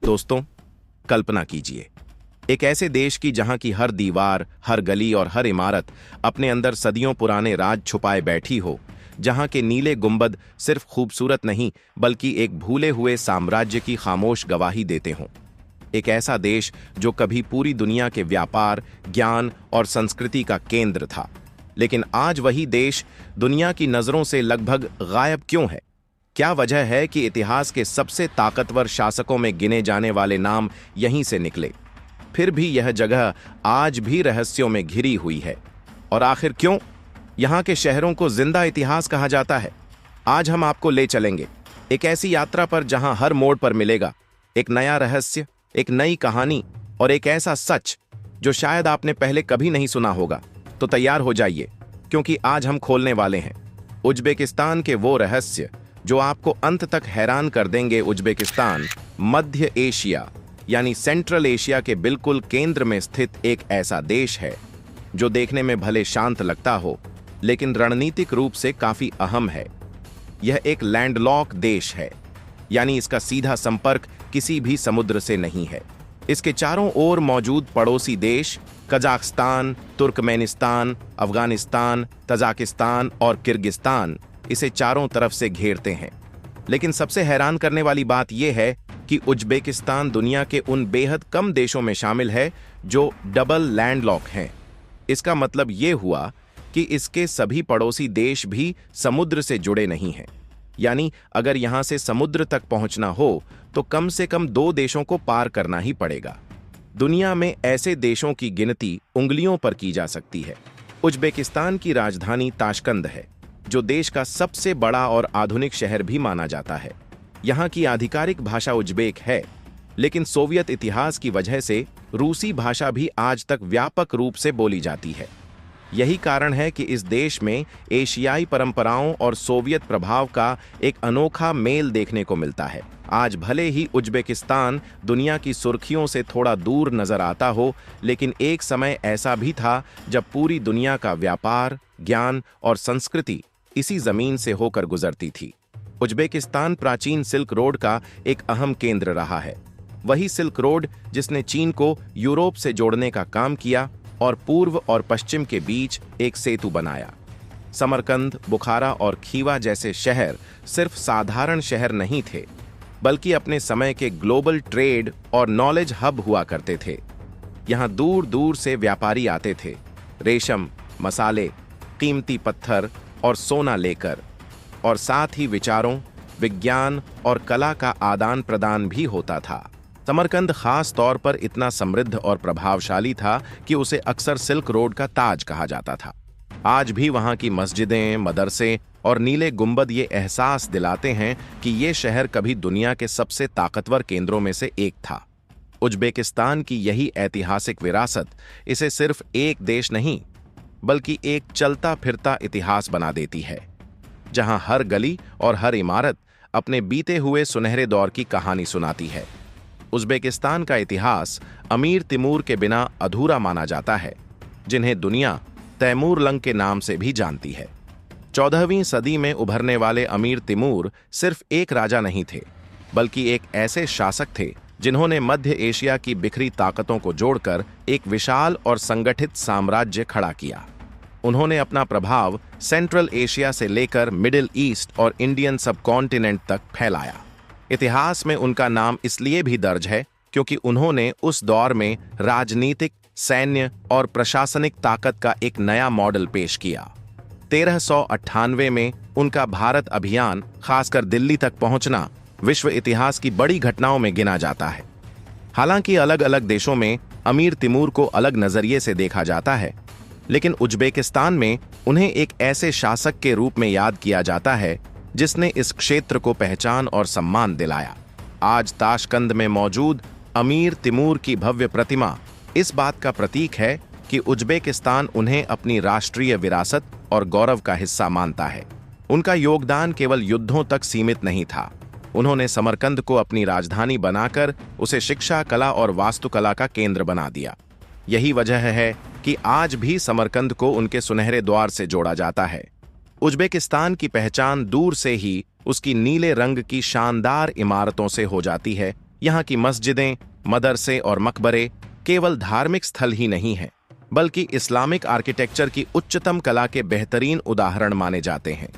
दोस्तों, कल्पना कीजिए एक ऐसे देश की जहां की हर दीवार, हर गली और हर इमारत अपने अंदर सदियों पुराने राज छुपाए बैठी हो, जहां के नीले गुंबद सिर्फ खूबसूरत नहीं बल्कि एक भूले हुए साम्राज्य की खामोश गवाही देते हों। एक ऐसा देश जो कभी पूरी दुनिया के व्यापार, ज्ञान और संस्कृति का केंद्र था, लेकिन आज वही देश दुनिया की नजरों से लगभग गायब क्यों है? क्या वजह है कि इतिहास के सबसे ताकतवर शासकों में गिने जाने वाले नाम यहीं से निकले, फिर भी यह जगह आज भी रहस्यों में घिरी हुई है? और आखिर क्यों यहाँ के शहरों को जिंदा इतिहास कहा जाता है? आज हम आपको ले चलेंगे एक ऐसी यात्रा पर जहां हर मोड़ पर मिलेगा एक नया रहस्य, एक नई कहानी और एक ऐसा सच जो शायद आपने पहले कभी नहीं सुना होगा। तो तैयार हो जाइए, क्योंकि आज हम खोलने वाले हैं उज्बेकिस्तान के वो रहस्य जो आपको अंत तक हैरान कर देंगे। उज्बेकिस्तान मध्य एशिया यानी सेंट्रल एशिया के बिल्कुल केंद्र में स्थित एक ऐसा देश है जो देखने में भले शांत लगता हो, लेकिन रणनीतिक रूप से काफी अहम है। यह एक लैंडलॉक देश है, यानी इसका सीधा संपर्क किसी भी समुद्र से नहीं है। इसके चारों ओर मौजूद पड़ोसी देश कजाकिस्तान, तुर्कमेनिस्तान, अफगानिस्तान, तजाकिस्तान और किर्गिस्तान इसे चारों तरफ से घेरते हैं। लेकिन सबसे हैरान करने वाली बात यह है कि उज्बेकिस्तान दुनिया के उन बेहद कम देशों में शामिल है जो डबल लैंडलॉक हैं। इसका मतलब यह हुआ कि इसके सभी पड़ोसी देश भी समुद्र से जुड़े नहीं हैं। यानी अगर यहां से समुद्र तक पहुंचना हो तो कम से कम 2 देशों को पार करना ही पड़ेगा। दुनिया में ऐसे देशों की गिनती उंगलियों पर की जा सकती है। उज्बेकिस्तान की राजधानी ताशकंद है, जो देश का सबसे बड़ा और आधुनिक शहर भी माना जाता है। यहाँ की आधिकारिक भाषा उज्बेक है, लेकिन सोवियत इतिहास की वजह से रूसी भाषा भी आज तक व्यापक रूप से बोली जाती है। यही कारण है कि इस देश में एशियाई परंपराओं और सोवियत प्रभाव का एक अनोखा मेल देखने को मिलता है। आज भले ही उज्बेकिस्तान दुनिया की सुर्खियों से थोड़ा दूर नजर आता हो, लेकिन एक समय ऐसा भी था जब पूरी दुनिया का व्यापार, ज्ञान और संस्कृति इसी जमीन से होकर गुजरती थी। उज्बेकिस्तान प्राचीन सिल्क रोड का एक अहम केंद्र रहा है। वही सिल्क रोड जिसने चीन को यूरोप से जोड़ने का काम किया और पूर्व और पश्चिम के बीच एक सेतु बनाया। समरकंद, बुखारा और खीवा जैसे शहर सिर्फ साधारण शहर नहीं थे, बल्कि अपने समय के ग्लोबल ट्रेड और नॉलेज हब हुआ करते थे। यहाँ दूर दूर से व्यापारी आते थे, रेशम, मसाले, कीमती पत्थर और सोना लेकर, और साथ ही विचारों, विज्ञान और कला का आदान प्रदान भी होता था। समरकंद खास तौर पर इतना समृद्ध और प्रभावशाली था कि उसे अक्सर सिल्क रोड का ताज कहा जाता था। आज भी वहां की मस्जिदें, मदरसे और नीले गुंबद ये एहसास दिलाते हैं कि ये शहर कभी दुनिया के सबसे ताकतवर केंद्रों में से एक था। उज्बेकिस्तान की यही ऐतिहासिक विरासत इसे सिर्फ एक देश नहीं बल्कि एक चलता फिरता इतिहास बना देती है, जहां हर गली और हर इमारत अपने बीते हुए सुनहरे दौर की कहानी सुनाती है। उज्बेकिस्तान का इतिहास अमीर तिमूर के बिना अधूरा माना जाता है, जिन्हें दुनिया तैमूरलंग के नाम से भी जानती है। 14वीं सदी में उभरने वाले अमीर तिमूर सिर्फ एक राजा नहीं थे, बल्कि एक ऐसे शासक थे जिन्होंने मध्य एशिया की बिखरी ताकतों को जोड़कर एक विशाल और संगठित साम्राज्य खड़ा किया। उन्होंने अपना प्रभाव सेंट्रल एशिया से लेकर मिडिल ईस्ट और इंडियन सबकॉन्टिनेंट तक फैलाया। इतिहास में उनका नाम इसलिए भी दर्ज है क्योंकि उन्होंने उस दौर में राजनीतिक, सैन्य और प्रशासनिक ताकत का एक नया मॉडल पेश किया। 1398 में उनका भारत अभियान, खासकर दिल्ली तक पहुंचना, विश्व इतिहास की बड़ी घटनाओं में गिना जाता है। हालांकि अलग अलग देशों में अमीर तिमूर को अलग नजरिए से देखा जाता है, लेकिन उज्बेकिस्तान में उन्हें एक ऐसे शासक के रूप में याद किया जाता है जिसने इस क्षेत्र को पहचान और सम्मान दिलाया। आज ताशकंद में मौजूद अमीर तिमूर की भव्य प्रतिमा इस बात का प्रतीक है कि उज्बेकिस्तान उन्हें अपनी राष्ट्रीय विरासत और गौरव का हिस्सा मानता है। उनका योगदान केवल युद्धों तक सीमित नहीं था। उन्होंने समरकंद को अपनी राजधानी बनाकर उसे शिक्षा, कला और वास्तुकला का केंद्र बना दिया। यही वजह है कि आज भी समरकंद को उनके सुनहरे द्वार से जोड़ा जाता है। उज्बेकिस्तान की पहचान दूर से ही उसकी नीले रंग की शानदार इमारतों से हो जाती है, यहाँ की मस्जिदें, मदरसे और मकबरे केवल धार्मिक स्थल ही नहीं हैं, बल्कि इस्लामिक आर्किटेक्चर की उच्चतम कला के बेहतरीन उदाहरण माने जाते हैं।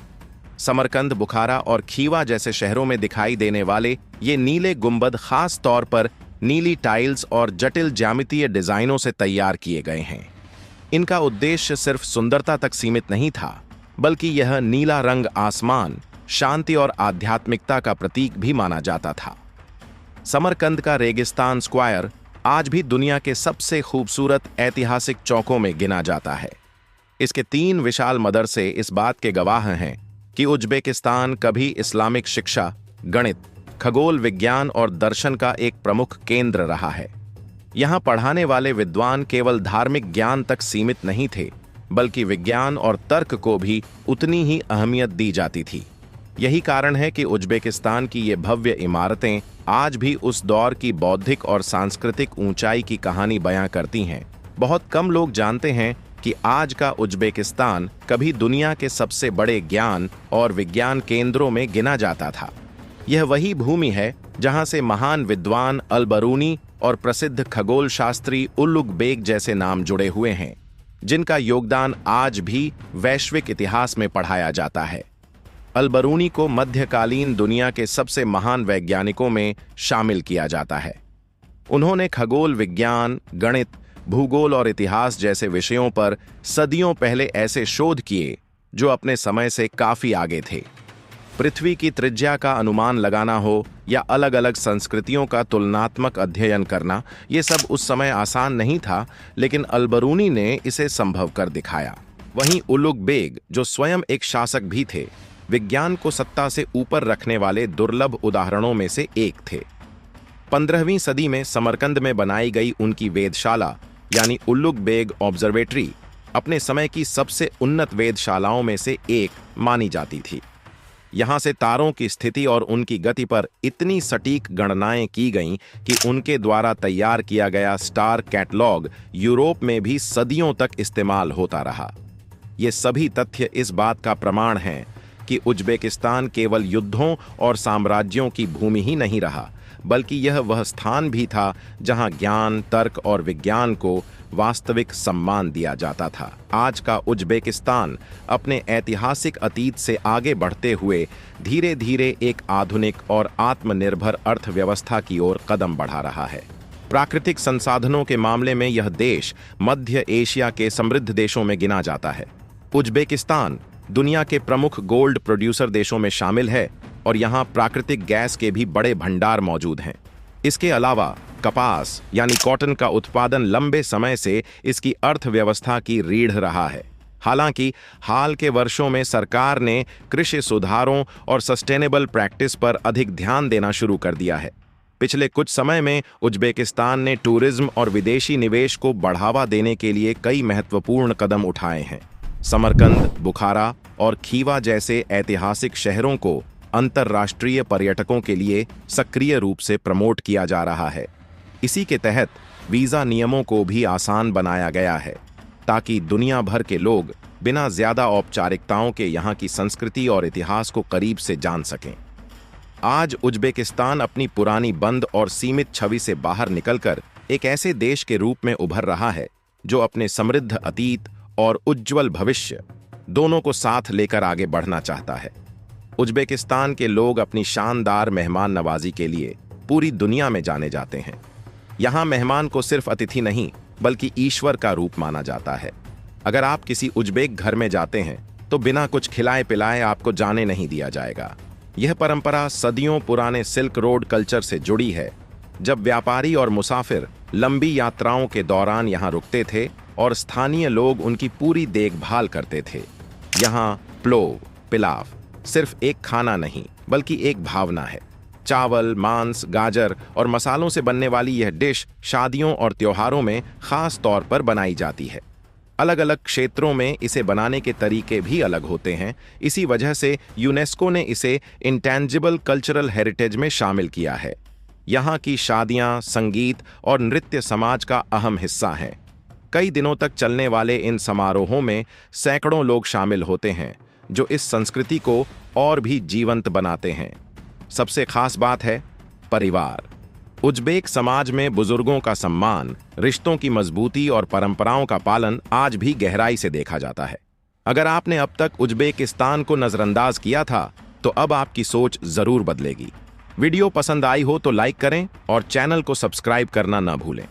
समरकंद, बुखारा और खीवा जैसे शहरों में दिखाई देने वाले ये नीले गुंबद खास तौर पर नीली टाइल्स और जटिल ज्यामितीय डिजाइनों से तैयार किए गए हैं। इनका उद्देश्य सिर्फ सुंदरता तक सीमित नहीं था, बल्कि यह नीला रंग आसमान, शांति और आध्यात्मिकता का प्रतीक भी माना जाता था। समरकंद का रेगिस्तान स्क्वायर आज भी दुनिया के सबसे खूबसूरत ऐतिहासिक चौकों में गिना जाता है। इसके 3 विशाल मदरसे इस बात के गवाह हैं कि उज्बेकिस्तान कभी इस्लामिक शिक्षा, गणित, खगोल विज्ञान और दर्शन का एक प्रमुख केंद्र रहा है। यहाँ पढ़ाने वाले विद्वान केवल धार्मिक ज्ञान तक सीमित नहीं थे, बल्कि विज्ञान और तर्क को भी उतनी ही अहमियत दी जाती थी। यही कारण है कि उज्बेकिस्तान की ये भव्य इमारतें आज भी उस दौर की बौद्धिक और सांस्कृतिक ऊंचाई की कहानी बयां करती हैं। बहुत कम लोग जानते हैं कि आज का उज्बेकिस्तान कभी दुनिया के सबसे बड़े ज्ञान और विज्ञान केंद्रों में गिना जाता था। यह वही भूमि है जहां से महान विद्वान अल-बरूनी और प्रसिद्ध खगोल शास्त्री उलुग बेग जैसे नाम जुड़े हुए हैं, जिनका योगदान आज भी वैश्विक इतिहास में पढ़ाया जाता है। अल-बरूनी को मध्यकालीन दुनिया के सबसे महान वैज्ञानिकों में शामिल किया जाता है। उन्होंने खगोल विज्ञान, गणित, भूगोल और इतिहास जैसे विषयों पर सदियों पहले ऐसे शोध किए जो अपने समय से काफी आगे थे। पृथ्वी की त्रिज्या का अनुमान लगाना हो या अलग अलग संस्कृतियों का तुलनात्मक अध्ययन करना, ये सब उस समय आसान नहीं था, लेकिन अल-बरूनी ने इसे संभव कर दिखाया। वहीं उलुग बेग, जो स्वयं एक शासक भी थे, विज्ञान को सत्ता से ऊपर रखने वाले दुर्लभ उदाहरणों में से एक थे। 15वीं सदी में समरकंद में बनाई गई उनकी वेधशाला यानी उलुग बेग ऑब्जर्वेटरी अपने समय की सबसे उन्नत वेधशालाओं में से एक मानी जाती थी। यहां से तारों की स्थिति और उनकी गति पर इतनी सटीक गणनाएं की गईं कि उनके द्वारा तैयार किया गया स्टार कैटलॉग यूरोप में भी सदियों तक इस्तेमाल होता रहा। ये सभी तथ्य इस बात का प्रमाण हैं कि उज्बेकिस्तान केवल युद्धों और साम्राज्यों की भूमि ही नहीं रहा, बल्कि यह वह स्थान भी था जहां ज्ञान, तर्क और विज्ञान को वास्तविक सम्मान दिया जाता था। आज का उज्बेकिस्तान अपने ऐतिहासिक अतीत से आगे बढ़ते हुए धीरे धीरे एक आधुनिक और आत्मनिर्भर अर्थव्यवस्था की ओर कदम बढ़ा रहा है। प्राकृतिक संसाधनों के मामले में यह देश मध्य एशिया के समृद्ध देशों में गिना जाता है। उज्बेकिस्तान दुनिया के प्रमुख गोल्ड प्रोड्यूसर देशों में शामिल है और यहाँ प्राकृतिक गैस के भी बड़े भंडार मौजूद हैं। इसके अलावा कपास यानी कॉटन का उत्पादन लंबे समय से इसकी अर्थव्यवस्था की रीढ़ रहा है। हालांकि हाल के वर्षों में सरकार ने कृषि सुधारों और सस्टेनेबल प्रैक्टिस पर अधिक ध्यान देना शुरू कर दिया है। पिछले कुछ समय में उज्बेकिस्तान ने टूरिज्म और विदेशी निवेश को बढ़ावा देने के लिए कई महत्वपूर्ण कदम उठाए हैं। समरकंद, बुखारा और खीवा जैसे ऐतिहासिक शहरों को अंतर्राष्ट्रीय पर्यटकों के लिए सक्रिय रूप से प्रमोट किया जा रहा है। इसी के तहत वीजा नियमों को भी आसान बनाया गया है ताकि दुनिया भर के लोग बिना ज्यादा औपचारिकताओं के यहाँ की संस्कृति और इतिहास को करीब से जान सकें। आज उज्बेकिस्तान अपनी पुरानी बंद और सीमित छवि से बाहर निकलकर एक ऐसे देश के रूप में उभर रहा है जो अपने समृद्ध अतीत और उज्ज्वल भविष्य दोनों को साथ लेकर आगे बढ़ना चाहता है। उज्बेकिस्तान के लोग अपनी शानदार मेहमान नवाजी के लिए पूरी दुनिया में जाने जाते हैं। यहाँ मेहमान को सिर्फ अतिथि नहीं बल्कि ईश्वर का रूप माना जाता है। अगर आप किसी उज्बेक घर में जाते हैं तो बिना कुछ खिलाए पिलाए आपको जाने नहीं दिया जाएगा। यह परंपरा सदियों पुराने सिल्क रोड कल्चर से जुड़ी है, जब व्यापारी और मुसाफिर लंबी यात्राओं के दौरान यहाँ रुकते थे और स्थानीय लोग उनकी पूरी देखभाल करते थे। यहाँ प्लोव, पिलाव सिर्फ एक खाना नहीं बल्कि एक भावना है। चावल, मांस, गाजर और मसालों से बनने वाली यह डिश शादियों और त्योहारों में खास तौर पर बनाई जाती है। अलग अलग क्षेत्रों में इसे बनाने के तरीके भी अलग होते हैं। इसी वजह से यूनेस्को ने इसे इंटेंजिबल कल्चरल हेरिटेज में शामिल किया है। यहाँ की शादियाँ, संगीत और नृत्य समाज का अहम हिस्सा हैं। कई दिनों तक चलने वाले इन समारोहों में सैकड़ों लोग शामिल होते हैं जो इस संस्कृति को और भी जीवंत बनाते हैं। सबसे खास बात है परिवार। उज़्बेक समाज में बुजुर्गों का सम्मान, रिश्तों की मजबूती और परंपराओं का पालन आज भी गहराई से देखा जाता है। अगर आपने अब तक उज़्बेकिस्तान को नजरअंदाज किया था, तो अब आपकी सोच जरूर बदलेगी। वीडियो पसंद आई हो तो लाइक करें और चैनल को सब्सक्राइब करना न भूलें।